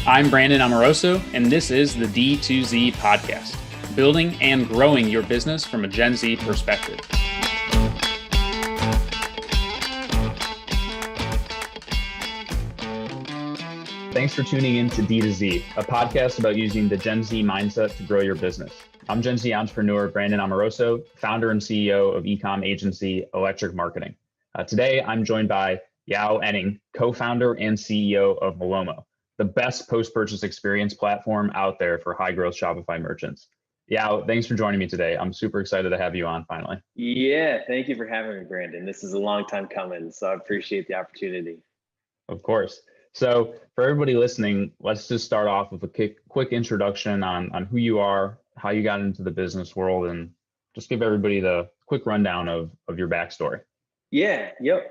I'm Brandon Amoroso, and this is the D2Z podcast, building and growing your business from a Gen Z perspective. Thanks for tuning in to D2Z, a podcast about using the Gen Z mindset to grow your business. I'm Gen Z entrepreneur Brandon Amoroso, founder and CEO of e-com agency Electric Marketing. Today, I'm joined by Yaw Aning, co-founder and CEO of Malomo, the best post-purchase experience platform out there for high-growth Shopify merchants. Yaw, thanks for joining me today. I'm super excited to have you on finally. Yeah, thank you for having me, Brandon. This is a long time coming, so I appreciate the opportunity. Of course. So for everybody listening, let's just start off with a quick introduction on who you are, how you got into the business world, and just give everybody the quick rundown of your backstory.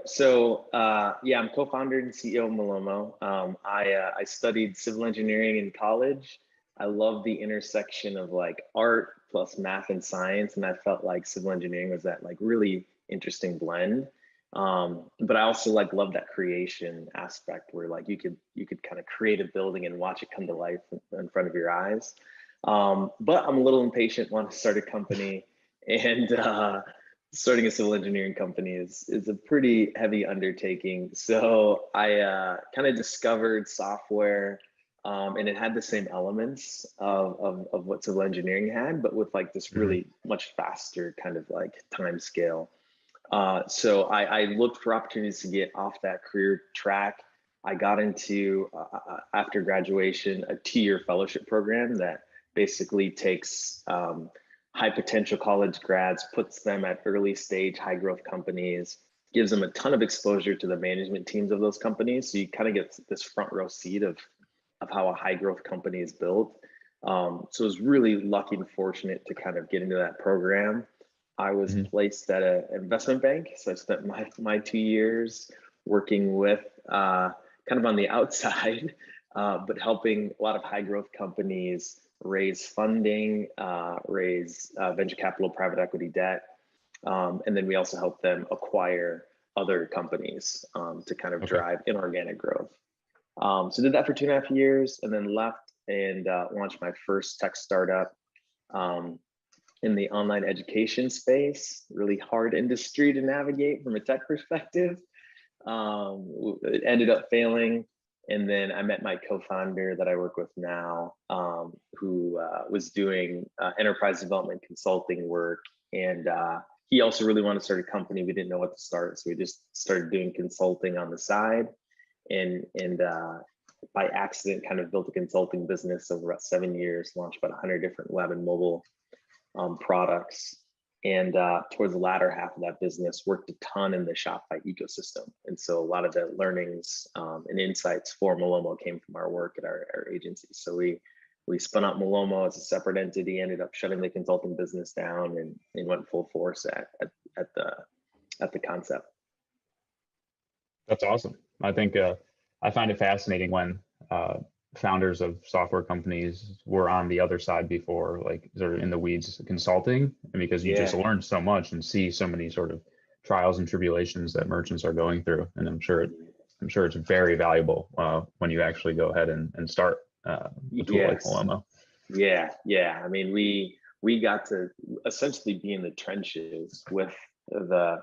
So, I'm co-founder and CEO of Malomo. I studied civil engineering in college. I love the intersection of like art plus math and science, and I felt like civil engineering was that like really interesting blend. But I also like love that creation aspect where like you could kind of create a building and watch it come to life in front of your eyes. But I'm a little impatient, want to start a company, and starting a civil engineering company is a pretty heavy undertaking. So I kind of discovered software, and it had the same elements of what civil engineering had, but with like this really much faster kind of like time scale. So I looked for opportunities to get off that career track. I got into, after graduation, a 2-year fellowship program that basically takes high potential college grads, puts them at early stage, high growth companies, gives them a ton of exposure to the management teams of those companies. So you kind of get this front row seat of how a high growth company is built. So I was really lucky and fortunate to kind of get into that program. I was placed at an investment bank. So I spent my 2 years working with kind of on the outside, but helping a lot of high growth companies raise funding, raise venture capital, private equity debt. And then we also help them acquire other companies to kind of drive inorganic growth. So did that for 2.5 years and then left and launched my first tech startup in the online education space. Really hard industry to navigate from a tech perspective. It ended up failing. And then I met my co-founder that I work with now, who was doing enterprise development consulting work. And he also really wanted to start a company. We didn't know what to start. So we just started doing consulting on the side. And by accident, kind of built a consulting business over about 7 years, launched about 100 different web and mobile products. And towards the latter half of that business, worked a ton in the Shopify ecosystem. And so a lot of the learnings and insights for Malomo came from our work at our agency. So we spun out Malomo as a separate entity, ended up shutting the consulting business down and went full force at the concept. That's awesome. I think I find it fascinating when founders of software companies were on the other side before, like they're in the weeds consulting, and because you just learn so much and see so many sort of trials and tribulations that merchants are going through. And I'm sure it's very valuable when you actually go ahead and start a tool like Malomo. Yeah. I mean, we got to essentially be in the trenches with the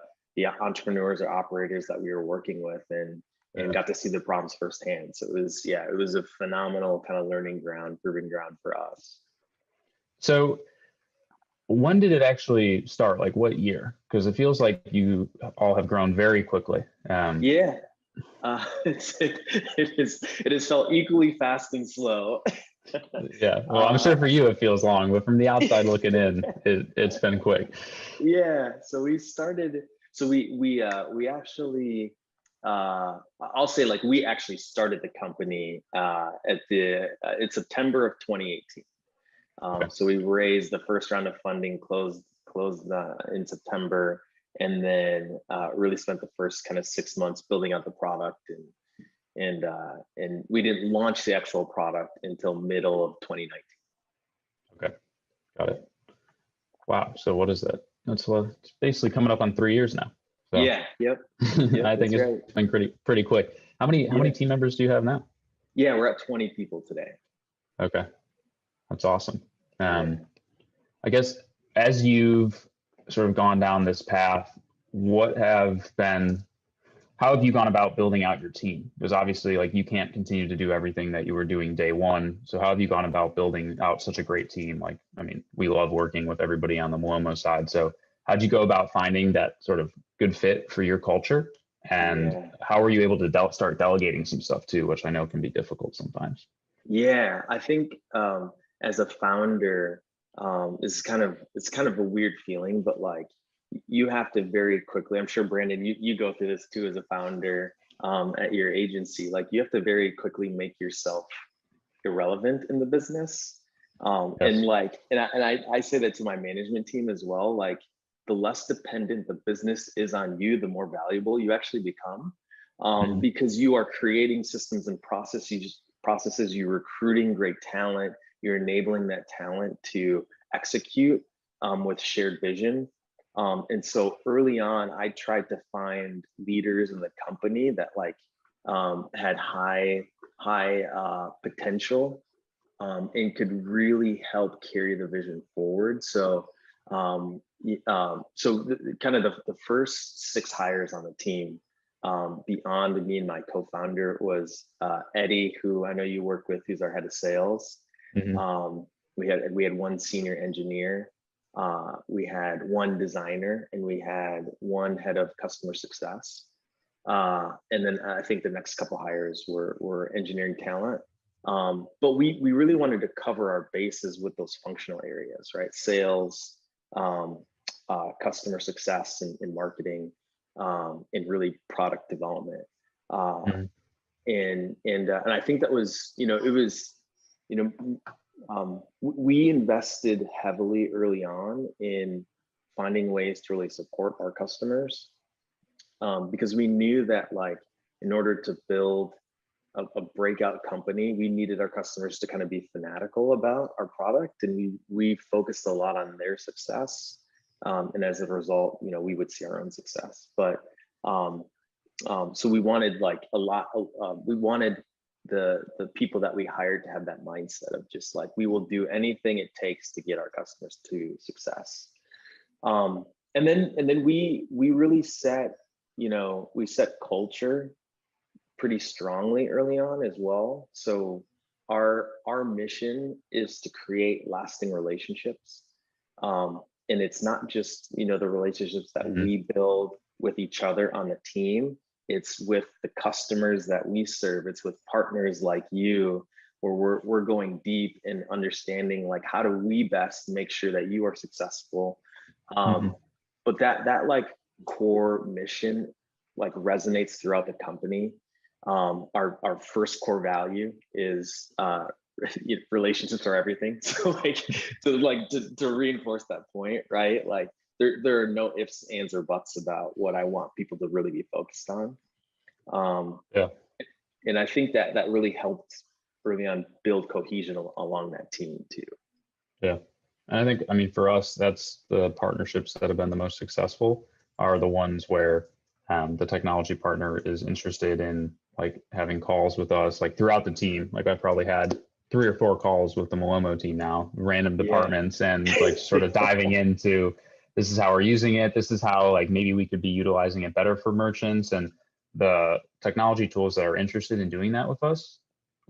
entrepreneurs or operators that we were working with, and got to see the problems firsthand. So it was a phenomenal kind of learning ground, proving ground for us. So when did it actually start? Like what year? Because it feels like you all have grown very quickly. It has felt equally fast and slow. Yeah, well, I'm sure for you it feels long, but from the outside looking in, it's been quick. Yeah, so we started. So we actually. I'll say like we actually started the company in September of 2018. So we raised the first round of funding, closed in September, and then really spent the first kind of 6 months building out the product, and we didn't launch the actual product until middle of 2019. Okay, got it. Wow. So what is that? It's basically coming up on 3 years now. So Yep. I think it's been pretty quick. How many team members do you have now? Yeah, we're at 20 people today. Okay, that's awesome. Yeah. I guess as you've sort of gone down this path, how have you gone about building out your team? Because obviously, like, you can't continue to do everything that you were doing day one. So how have you gone about building out such a great team? Like, I mean, we love working with everybody on the Malomo side. So how'd you go about finding that sort of good fit for your culture? And Yeah. how were you able to start delegating some stuff too, which I know can be difficult sometimes? Yeah, I think as a founder, it's kind of a weird feeling, but like you have to very quickly, I'm sure Brandon, you go through this too as a founder at your agency, like you have to very quickly make yourself irrelevant in the business. And Yes. like, I say that to my management team as well, like the less dependent the business is on you, the more valuable you actually become. Mhm. Because you are creating systems and processes, you're recruiting great talent, you're enabling that talent to execute with shared vision. And so early on, I tried to find leaders in the company that like had high potential and could really help carry the vision forward. So, kind of the first 6 hires on the team, beyond me and my co-founder, was Eddie, who I know you work with, who's our head of sales. Mhm. Um, we had one senior engineer, we had one designer, and we had one head of customer success. And then I think the next couple hires were engineering talent. But we really wanted to cover our bases with those functional areas, right? Sales, um, customer success, and marketing, and really product development. Uh, Mhm. and I think that was, it was, you know, we invested heavily early on in finding ways to really support our customers, because we knew that like in order to build a breakout company, we needed our customers to kind of be fanatical about our product, and we focused a lot on their success, and as a result, we would see our own success. But um, so we wanted like a lot. We wanted the people that we hired to have that mindset of just like we will do anything it takes to get our customers to success. Um, and then we really set, we set culture pretty strongly early on as well. So our mission is to create lasting relationships. And it's not just, the relationships that Mhm. we build with each other on the team. It's with the customers that we serve. It's with partners like you, where we're going deep and understanding like how do we best make sure that you are successful. Um, Mhm. but that like core mission like resonates throughout the company. Our first core value is relationships are everything. So to reinforce that point, right? Like there are no ifs, ands, or buts about what I want people to really be focused on. Um, Yeah. and I think that really helped early on build cohesion along that team too. Yeah. And I think, I mean, for us, that's the partnerships that have been the most successful are the ones where the technology partner is interested in like having calls with us, like throughout the team. Like I've probably had 3 or 4 calls with the Malomo team now, random Yeah. departments, and like sort of diving into this is how we're using it. This is how like maybe we could be utilizing it better for merchants, and the technology tools that are interested in doing that with us,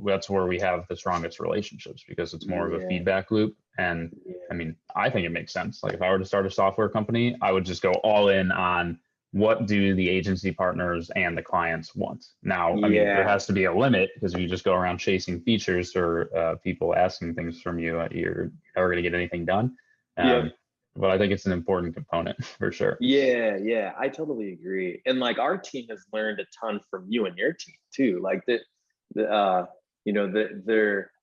that's where we have the strongest relationships because it's more of a Yeah. feedback loop. And I Yeah. mean, I think it makes sense. Like if I were to start a software company, I would just go all in on what do the agency partners and the clients want. Now, I mean, there Yeah. has to be a limit because if you just go around chasing features or people asking things from you, you're never going to get anything done. Yep. Um, but I think it's an important component for sure. Yeah, yeah, I totally agree. And like our team has learned a ton from you and your team too. Like the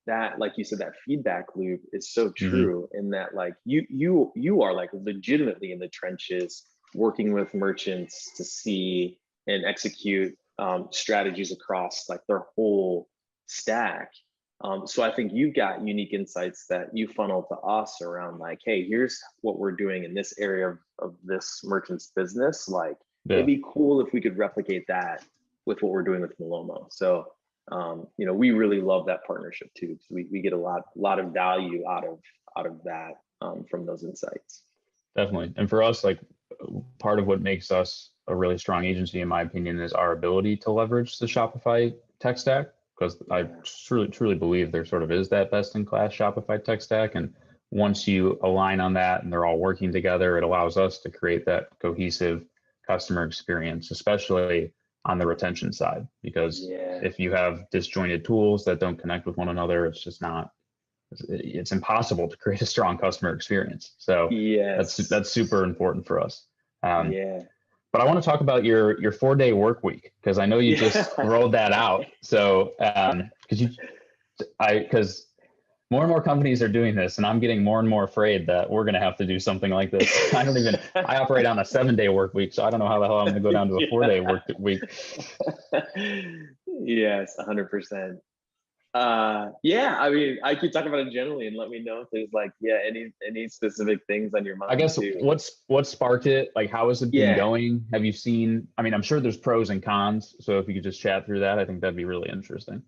that like you said, that feedback loop is so Hmm. true in that like you are like legitimately in the trenches working with merchants to see and execute strategies across like their whole stack. So I think you've got unique insights that you funnel to us around like, hey, here's what we're doing in this area of this merchant's business. Like, it'd Yeah. be cool if we could replicate that with what we're doing with Malomo. So we really love that partnership too, because we get a lot of value out of that, from those insights. Definitely. And for us, like part of what makes us a really strong agency, in my opinion, is our ability to leverage the Shopify tech stack. Because I truly believe there sort of is that best in class Shopify tech stack. And once you align on that and they're all working together, it allows us to create that cohesive customer experience, especially on the retention side. Because if you have disjointed tools that don't connect with one another, it's just not, it's impossible to create a strong customer experience. So that's super important for us. But I want to talk about your 4-day work week, because I know you just rolled that out. So because more and more companies are doing this, and I'm getting more and more afraid that we're going to have to do something like this. I operate on a 7-day work week, so I don't know how the hell I'm going to go down to a 4-day work week. Yes, 100%. I mean, I could talk about it generally, and let me know if there's any specific things on your mind. I guess too. what sparked it? Like, how has it been going? Have you seen, I mean, I'm sure there's pros and cons. So if you could just chat through that, I think that'd be really interesting.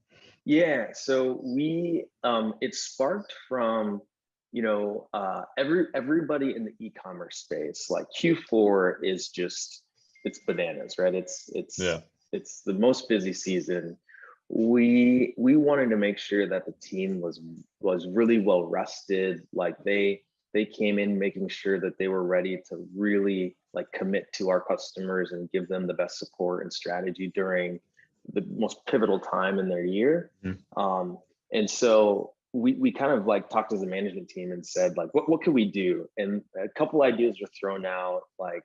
Yeah. So it sparked from, everybody in the e-commerce space. Like Q4 is just, it's bananas, right? It's the most busy season. We wanted to make sure that the team was really well rested. Like they came in making sure that they were ready to really like commit to our customers and give them the best support and strategy during the most pivotal time in their year. And so we kind of like talked as a management team and said, like, what could we do? And a couple ideas were thrown out. Like,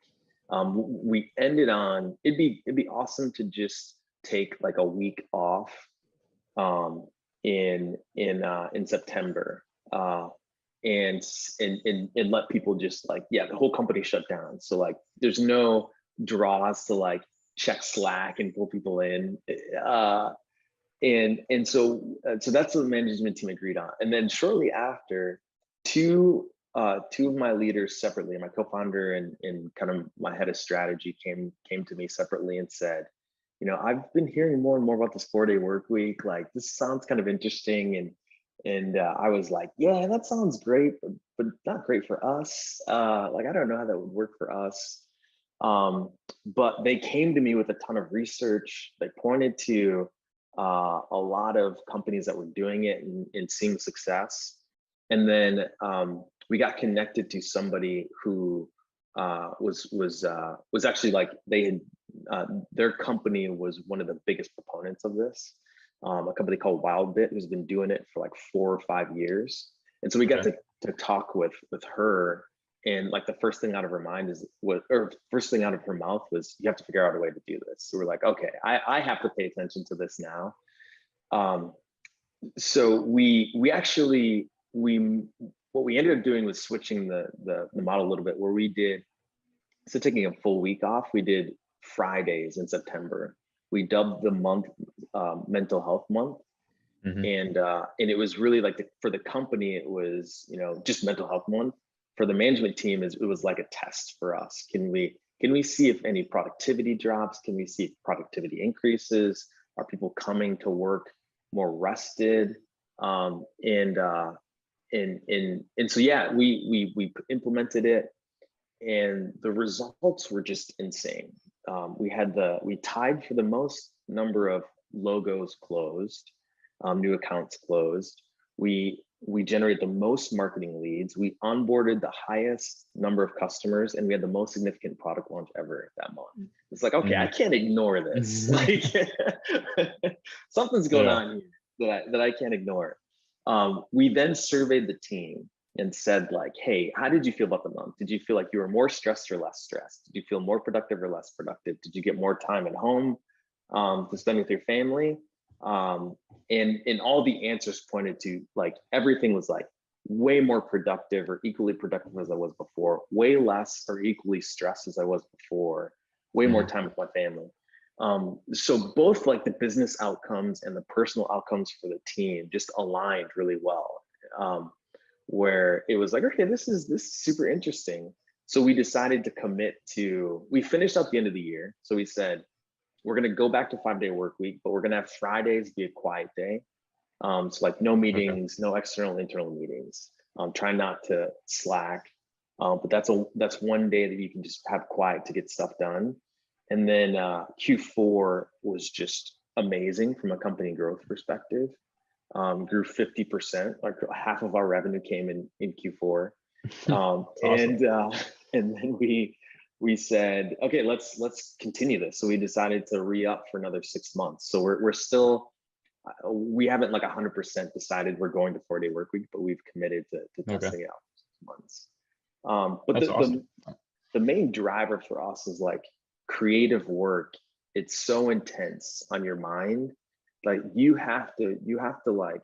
we ended on, it'd be awesome to just take like a week off in September, and let people just like, the whole company shut down. So like there's no draws to like check Slack and pull people in. And so that's what the management team agreed on. And then shortly after, two of my leaders separately, my co-founder and kind of my head of strategy came to me separately and said, I've been hearing more and more about this 4-day work week. Like, this sounds kind of interesting. And I was like, yeah, that sounds great, but not great for us. Like, I don't know how that would work for us. But they came to me with a ton of research. They pointed to a lot of companies that were doing it and seeing success. And then we got connected to somebody who was actually like, they had their company was one of the biggest proponents of this, a company called Wildbit, who's been doing it for like 4 or 5 years. And so we got to talk with her, and like the first thing out of her mind first thing out of her mouth was, you have to figure out a way to do this. So we're like, okay, I have to pay attention to this now. So what we ended up doing was switching the model a little bit, where we did, instead of taking a full week off, we did Fridays in September. We dubbed the month Mental Health Month. And it was really like, for the company, it was, just Mental Health Month. For the management team, it was like a test for us. Can we see if any productivity drops? Can we see if productivity increases? Are people coming to work more rested? And so we implemented it, and the results were just insane. We tied for the most number of logos closed, new accounts closed. We generated the most marketing leads. We onboarded the highest number of customers, and we had the most significant product launch ever that month. It's like, okay, I can't ignore this. Like, something's going on here that I can't ignore. We then surveyed the team and said, like, hey, how did you feel about the month? Did you feel like you were more stressed or less stressed? Did you feel more productive or less productive? Did you get more time at home to spend with your family? And all the answers pointed to, like, everything was like way more productive or equally productive as I was before, way less or equally stressed as I was before, way more time with my family. So both like the business outcomes and the personal outcomes for the team just aligned really well, where it was like, okay, this is super interesting. So we decided to commit to, we finished out the end of the year. So we said, we're going to go back to 5-day work week, but we're going to have Fridays be a quiet day. So like no meetings, no external, internal meetings. Try not to slack. But that's one day that you can just have quiet to get stuff done. And then Q4 was just amazing from a company growth perspective. Grew 50%, like half of our revenue came in Q4. Awesome. And then we said, okay, let's continue this. So we decided to re-up for another 6 months. So we're still, we haven't like 100% decided we're going to 4-day work week, but we've committed to testing it out for 6 months. But awesome. the main driver for us is like creative work. It's so intense on your mind. Like you have to like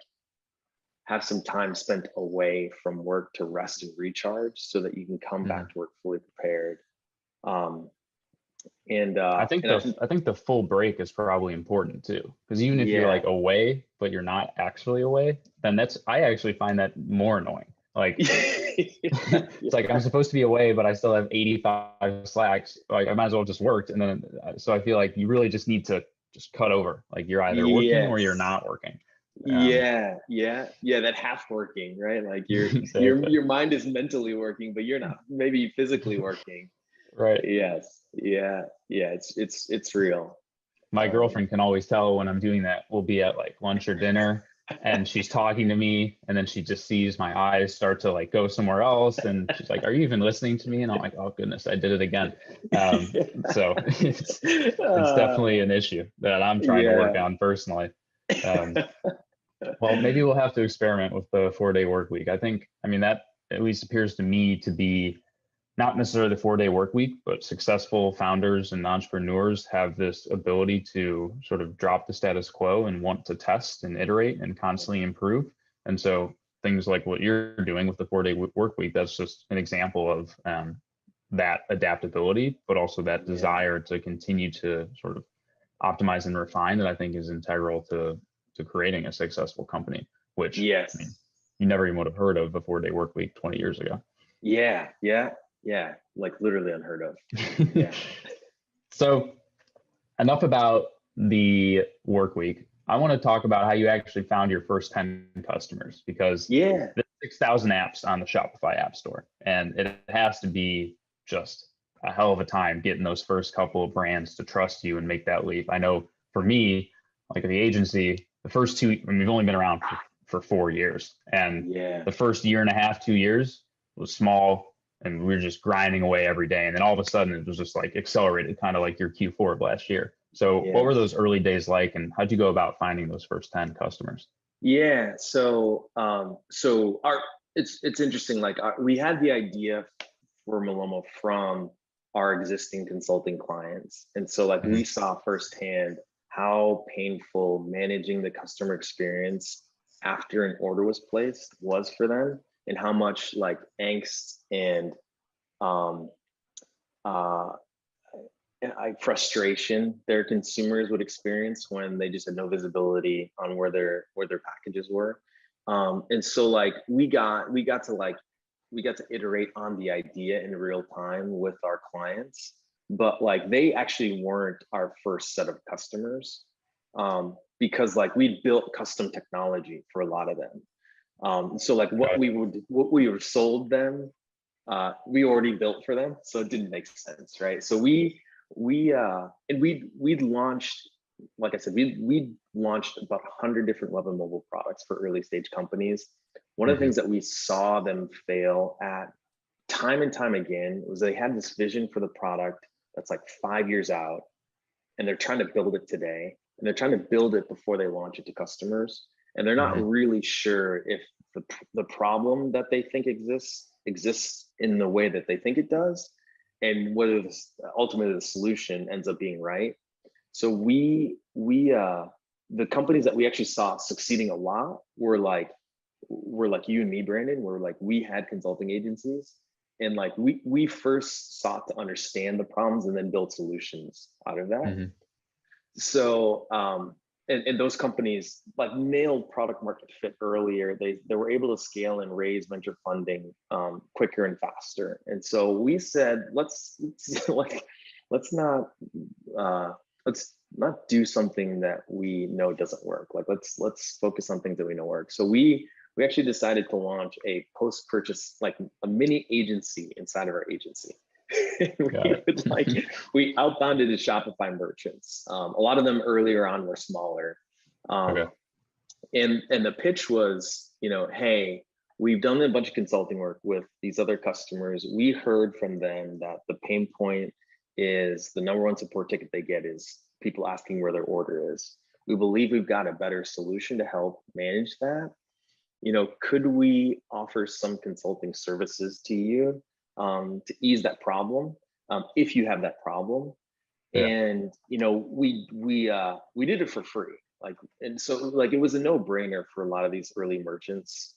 have some time spent away from work to rest and recharge so that you can come back to work fully prepared. I think the full break is probably important too, because even if you're like away but you're not actually away, then I actually find that more annoying. Like it's like I'm supposed to be away, but I still have 85 slacks. Like I might as well just worked, and then so I feel like you really just need to just cut over. Like you're either working or you're not working. That half working, right? Like your mind is mentally working, but you're not maybe physically working. Right. Yes. Yeah. It's real. My girlfriend can always tell when I'm doing that. We'll be at like lunch or dinner and she's talking to me, and then she just sees my eyes start to like go somewhere else, and she's like, "Are you even listening to me?" And I'm like, "Oh goodness, I did it again." So it's definitely an issue that I'm trying to work on personally. Well, maybe we'll have to experiment with the 4-day work week. I mean, that at least appears to me to be not necessarily the 4-day work week, but successful founders and entrepreneurs have this ability to sort of drop the status quo and want to test and iterate and constantly improve. And so things like what you're doing with the 4-day work week, that's just an example of that adaptability, but also that desire to continue to sort of optimize and refine that I think is integral to creating a successful company, which I mean, you never even would have heard of a 4-day work week 20 years ago. Yeah, like literally unheard of. So enough about the work week. I want to talk about how you actually found your first 10 customers, because there's 6,000 apps on the Shopify App Store, and it has to be just a hell of a time getting those first couple of brands to trust you and make that leap. I know for me, like the agency, the first two, I mean, we've only been around for 4 years, and the first year and a half, 2 years was small, and we were just grinding away every day. And then all of a sudden it was just like accelerated, kind of like your Q4 of last year. So what were those early days like, and how'd you go about finding those first 10 customers? So it's interesting. Like we had the idea for Malomo from our existing consulting clients. And so like we saw firsthand how painful managing the customer experience after an order was placed was for them, and how much like angst and frustration their consumers would experience when they just had no visibility on where their packages were. And so like we got to iterate on the idea in real time with our clients, but like they actually weren't our first set of customers, because like we built custom technology for a lot of them. So like what we were sold them, we already built for them, so it didn't make sense, right? So we'd launched, like I said, we launched about 100 different web and mobile products for early stage companies. One of the things that we saw them fail at time and time again was they had this vision for the product that's like 5 years out, and they're trying to build it today, and they're trying to build it before they launch it to customers, and they're not really sure if the problem that they think exists in the way that they think it does, and whether ultimately the solution ends up being right. So the companies that we actually saw succeeding a lot were like you and me, Brandon, where like we had consulting agencies, and like we first sought to understand the problems and then build solutions out of that. So and those companies like nailed product market fit earlier. They were able to scale and raise venture funding quicker and faster. And so we said, let's not do something that we know doesn't work. Like let's focus on things that we know work. So we actually decided to launch a post-purchase, like a mini agency inside of our agency. We outbounded to Shopify merchants. A lot of them earlier on were smaller. Okay. And the pitch was, hey, we've done a bunch of consulting work with these other customers. We heard from them that the pain point is the number one support ticket they get is people asking where their order is. We believe we've got a better solution to help manage that. Could we offer some consulting services to you to ease that problem if you have that problem? Yeah. And we did it for free. And so it was a no-brainer for a lot of these early merchants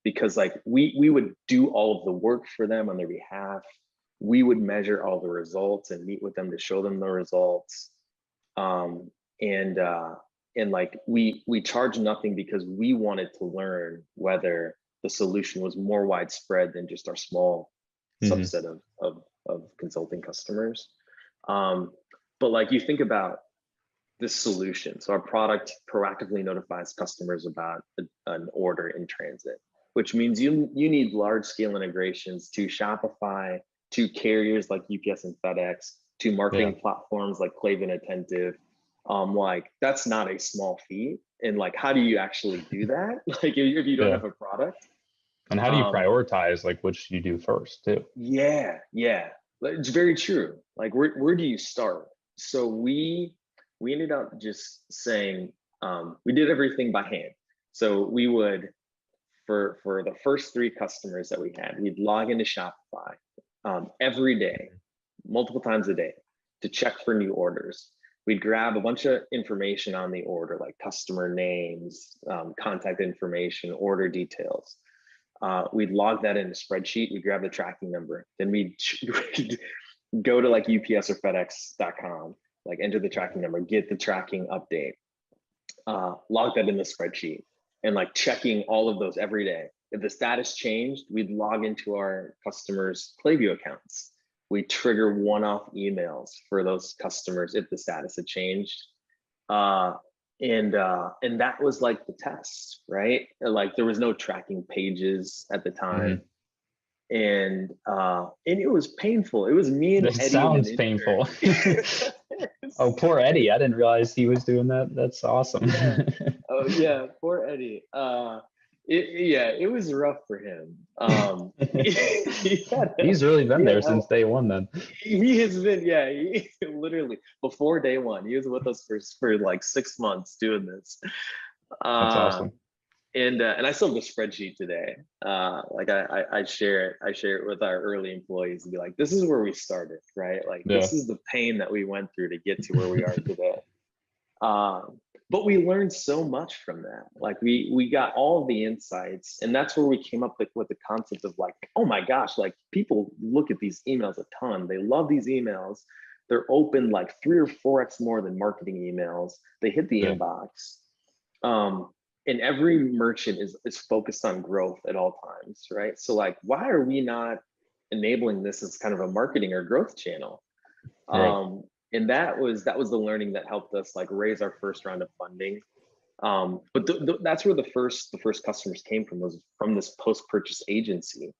because we would do all of the work for them on their behalf. We would measure all the results and meet with them to show them the results. And we charge nothing because we wanted to learn whether the solution was more widespread than just our small subset of consulting customers. But you think about this solution. So our product proactively notifies customers about an order in transit, which means you need large scale integrations to Shopify, to carriers like UPS and FedEx, to marketing platforms like Clave and Attentive. That's not a small feat. And how do you actually do that? If you don't have a product. And how do you prioritize which you do first too? Yeah. It's very true. Where do you start? So we ended up just saying, we did everything by hand. So we would, for the first 3 customers that we had, we'd log into Shopify every day, multiple times a day, to check for new orders. We'd grab a bunch of information on the order, like customer names, contact information, order details. We'd log that in a spreadsheet. We'd grab the tracking number. Then we'd go to UPS or FedEx.com, enter the tracking number, get the tracking update, log that in the spreadsheet, and checking all of those every day. If the status changed, we'd log into our customers' Klaviyo accounts. We trigger one-off emails for those customers if the status had changed. And that was the test, right? There was no tracking pages at the time. And it was painful. It was me and Eddie. This sounds painful. Oh, poor Eddie. I didn't realize he was doing that. That's awesome. Yeah. Oh yeah, poor Eddie. It was rough for him. He's really been there since day one then. He has been, he literally before day one. He was with us for 6 months doing this. That's awesome. And I still have a spreadsheet today. I share it with our early employees and be like, this is where we started, right? This is the pain that we went through to get to where we are today. But we learned so much from that. We got all of the insights, and that's where we came up with the concept of oh my gosh, people look at these emails a ton. They love these emails. They're open 3 or 4x more than marketing emails. They hit the inbox. And every merchant is focused on growth at all times, right? So why are we not enabling this as kind of a marketing or growth channel? Right. And that was the learning that helped us raise our first round of funding. But that's where the first customers came from, was from this post-purchase agency.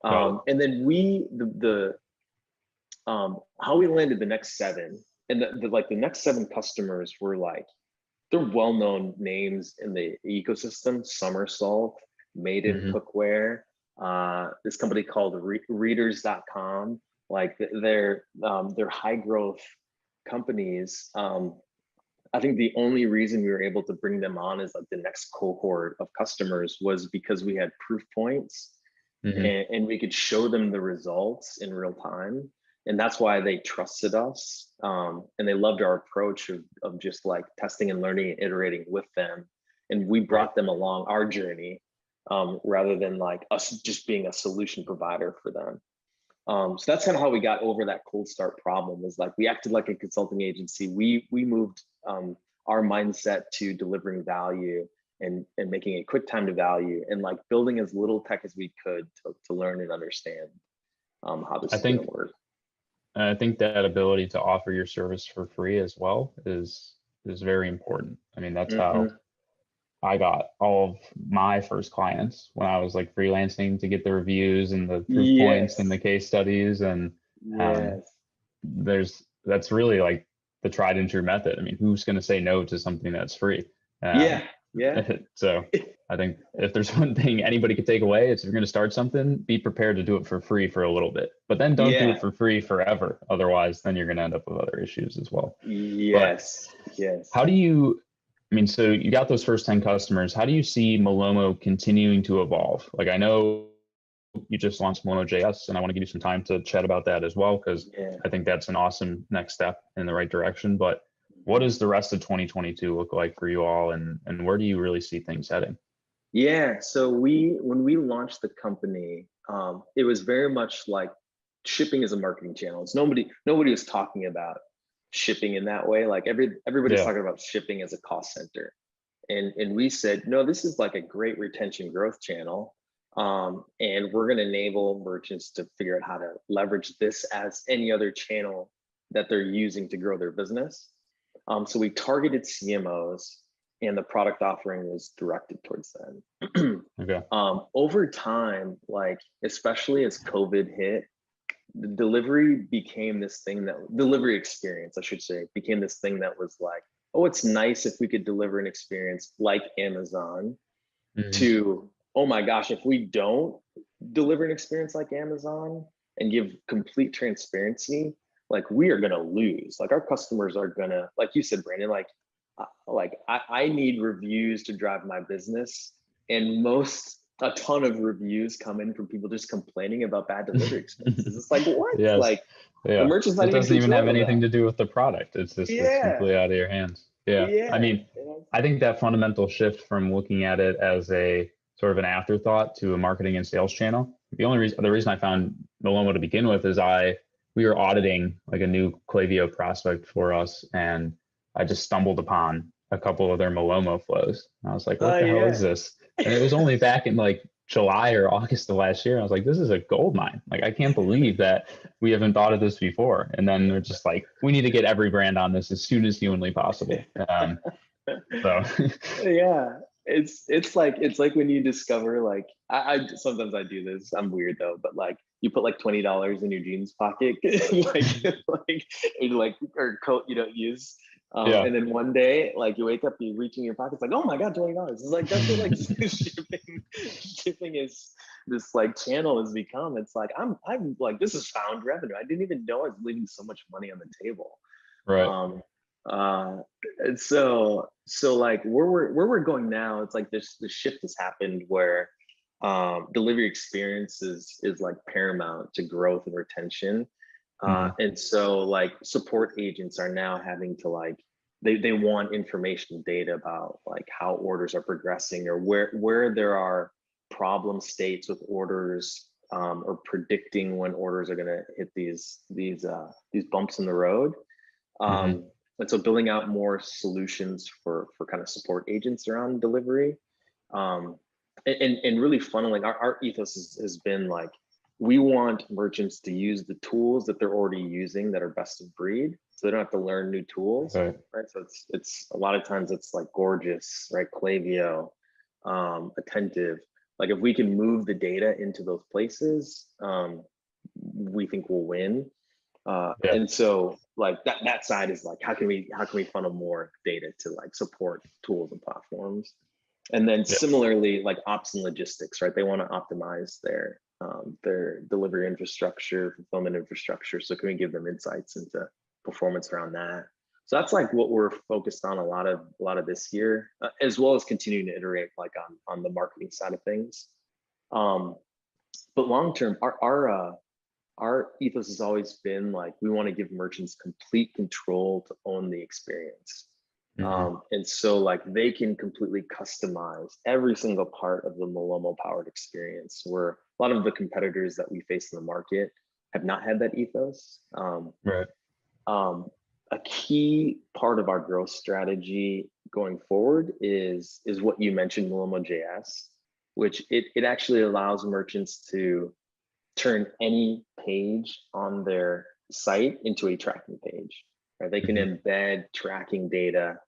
And then how we landed the next 7, and the next 7 customers were they're well-known names in the ecosystem: Somersault, Maiden Cookware, this company called Readers.com. They're high growth companies. I think the only reason we were able to bring them on as the next cohort of customers was because we had proof points and we could show them the results in real time. And that's why they trusted us. And they loved our approach of just testing and learning and iterating with them. And we brought them along our journey rather than us just being a solution provider for them. So that's kind of how we got over that cold start problem, was we acted like a consulting agency. We moved our mindset to delivering value and making a quick time to value, and building as little tech as we could to learn and understand how this is going to work. I think that ability to offer your service for free as well is very important. I mean, that's how Mm-hmm. I got all of my first clients when I was like freelancing to get the reviews and the proof points and the Yes. case studies. And um, Yes. that's really like the tried and true method. I mean, who's going to say no to something that's free? Um, Yeah. Yeah. so I think if there's one thing anybody could take away, it's if you're going to start something, be prepared to do it for free for a little bit, but then don't do it Yeah. for free forever. Otherwise, then you're going to end up with other issues as well. But Yes. Yes. how do you, I mean, so you got those first 10 customers. How do you see Malomo continuing to evolve? Like I know you just launched Malomo JS, and I want to give you some time to chat about that as well, because Yeah. I think that's an awesome next step in the right direction. But what does the rest of 2022 look like for you all, and where do you really see things heading? Yeah. So when we launched the company, it was very much like shipping as a marketing channel. It's nobody was talking about shipping in that way. Like everybody's Yeah. talking about shipping as a cost center. And we said, no, this is like a great retention growth channel. And we're going to enable merchants to figure out how to leverage this as any other channel that they're using to grow their business. So we targeted CMOs, and the product offering was directed towards them. Okay. Over time, like especially as COVID hit, the delivery experience, I should say, became this thing that was like, oh, it's nice if we could deliver an experience like Amazon, Mhm. to, oh my gosh, if we don't deliver an experience like Amazon and give complete transparency, like we are gonna lose. Like our customers are gonna, like you said, Brandon, I need reviews to drive my business. And a ton of reviews come in from people just complaining about bad delivery experiences. It's like, what? Yes. Like the Yeah. merchant's not It even in doesn't even have control of that. anything to do with the product. It's Yeah. completely out of your hands. Yeah. I Yeah. mean, I think that fundamental shift from looking at it as a sort of an afterthought to a marketing and sales channel. The reason I found Malomo to begin with is we were auditing like a new Klaviyo prospect for us, and I just stumbled upon a couple of their Malomo flows. And I was like, what Oh the hell is yeah. this? And it was only back in like July or August of last year. I was like, this is a gold mine. Like, I can't believe that we haven't thought of this before. And then they're just like, we need to get every brand on this as soon as humanly possible. So Yeah, it's like when you discover, like I sometimes I do this. I'm weird though, but like you put like $20 in your jeans pocket, like or coat you don't use. yeah. And then one day, like you wake up, you reach in your pockets, like, oh my God, $20. It's like that's what like shipping is, this like channel has become. It's like I'm like, this is found revenue. I didn't even know I was leaving so much money on the table. Right. Um, uh, and so like where we're going now, it's like this shift has happened where delivery experience is like paramount to growth and retention. Mhm. And so like support agents are now having to like, they want information data about like how orders are progressing, or where there are problem states with orders, or predicting when orders are going to hit these bumps in the road. Mhm. And so building out more solutions for kind of support agents around delivery. um, and really funneling our ethos has been like, we want merchants to use the tools that they're already using that are best of breed, so they don't have to learn new tools, Right. right? So it's a lot of times it's like Gorgeous, right? Klaviyo, Attentive. Like if we can move the data into those places, we think we'll win. Yeah. And so like that side is like, how can we funnel more data to like support tools and platforms. And then Yeah. similarly, like ops and logistics, right? They want to optimize their delivery infrastructure, fulfillment infrastructure. So can we give them insights into performance around that? So that's like what we're focused on a lot of this year, as well as continuing to iterate like on the marketing side of things. Um, but long term, our ethos has always been like, we want to give merchants complete control to own the experience. Mhm. And so like they can completely customize every single part of the Malomo powered experience, where a lot of the competitors that we face in the market have not had that ethos. Right. A key part of our growth strategy going forward is what you mentioned, Malomo JS, which it actually allows merchants to turn any page on their site into a tracking page, right? They can embed tracking data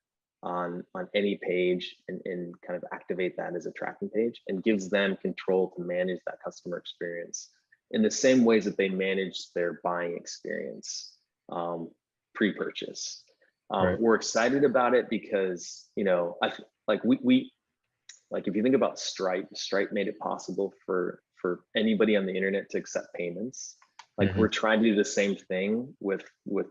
on any page and kind of activate that as a tracking page, and gives them control to manage that customer experience in the same ways that they manage their buying experience pre-purchase. Right. We're excited about it because, you know, we like, if you think about Stripe made it possible for anybody on the internet to accept payments. Like we're trying to do the same thing with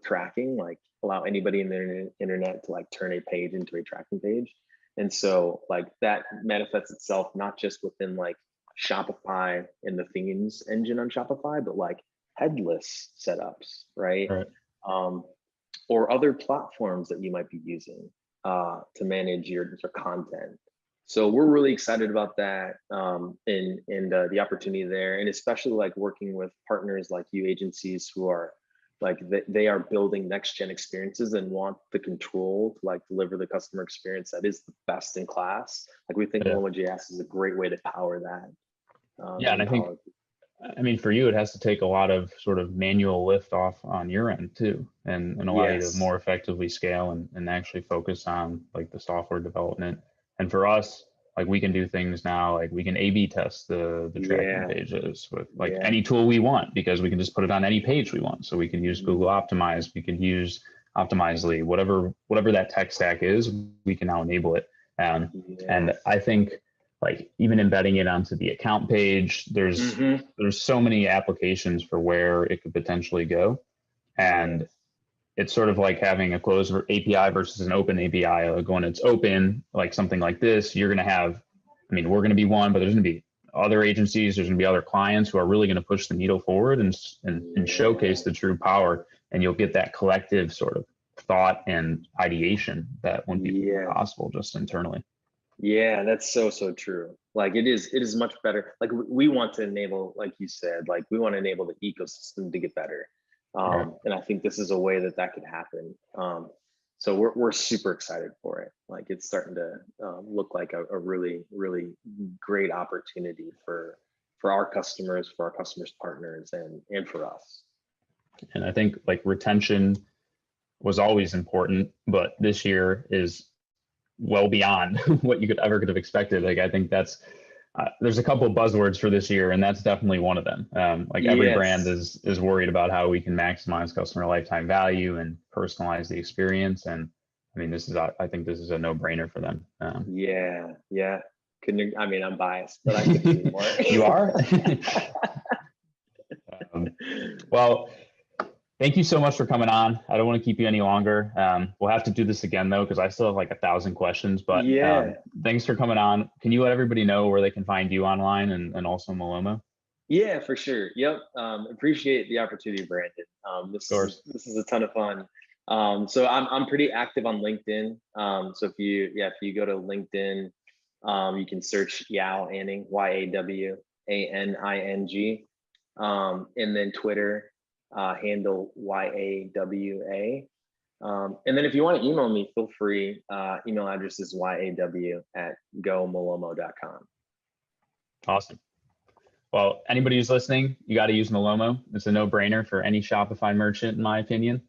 tracking, like allow anybody in the internet to like turn a page into a tracking page. And so like that manifests itself not just within like Shopify and the themes engine on Shopify, but like headless setups, right? Or other platforms that you might be using to manage your content. So we're really excited about that and the opportunity there, and especially like working with partners like you agencies who are like they are building next gen experiences and want the control to like deliver the customer experience that is the best in class. Like we think Malomo.js is a great way to power that. And I think, I mean, for you, it has to take a lot of sort of manual lift off on your end too, and allow you to more effectively scale and actually focus on like the software development. And for us, like we can do things now, like we can A/B test the tracking pages with like any tool we want, because we can just put it on any page we want. So we can use Google Optimize, we can use Optimizely, whatever that tech stack is, we can now enable it. And I think like even embedding it onto the account page, there's so many applications for where it could potentially go. And it's sort of like having a closed API versus an open API. Like when it's open, like something like this, you're going to have, I mean, we're going to be one, but there's going to be other agencies, there's going to be other clients who are really going to push the needle forward and showcase the true power. And you'll get that collective sort of thought and ideation that wouldn't be possible just internally. Yeah, that's so true. Like it is much better. Like we want to enable, like you said, like we want to enable the ecosystem to get better. And I think this is a way that could happen. So we're super excited for it. Like it's starting to look like a really great opportunity for our customers, partners, and for us. And I think like retention was always important, but this year is well beyond what you could have expected. Like I think that's there's a couple of buzzwords for this year, and that's definitely one of them. Like every brand is worried about how we can maximize customer lifetime value and personalize the experience. And I mean, I think this is a no-brainer for them. Couldn't, I mean, I'm biased, but I couldn't agree more. You are? Well, thank you so much for coming on. I don't want to keep you any longer. We'll have to do this again though, because I still have like 1,000 questions, but thanks for coming on. Can you let everybody know where they can find you online and also Malomo? Yeah, for sure. Yep. Appreciate the opportunity, Brandon. This is a ton of fun. So I'm pretty active on LinkedIn. So if you go to LinkedIn, you can search Yaw Aning, YAWANING, and then Twitter, handle YAWA. And then if you want to email me, feel free. Email address is yaw@gomalomo.com. Awesome. Well, anybody who's listening, you got to use Malomo. It's a no-brainer for any Shopify merchant, in my opinion.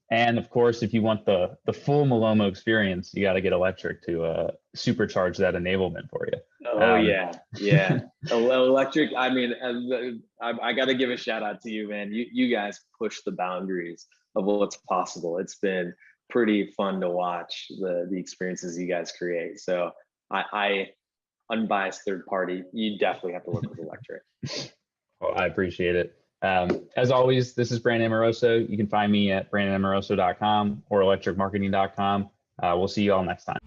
And of course, if you want the full Malomo experience, you got to get Electric to supercharge that enablement for you. Electric. I mean, I got to give a shout out to you, man. You guys push the boundaries of what's possible. It's been pretty fun to watch the experiences you guys create. So I unbiased third party, you definitely have to work with Electric. Well, I appreciate it. As always, this is Brandon Amoroso. You can find me at brandonamoroso.com or electricmarketing.com. We'll see you all next time.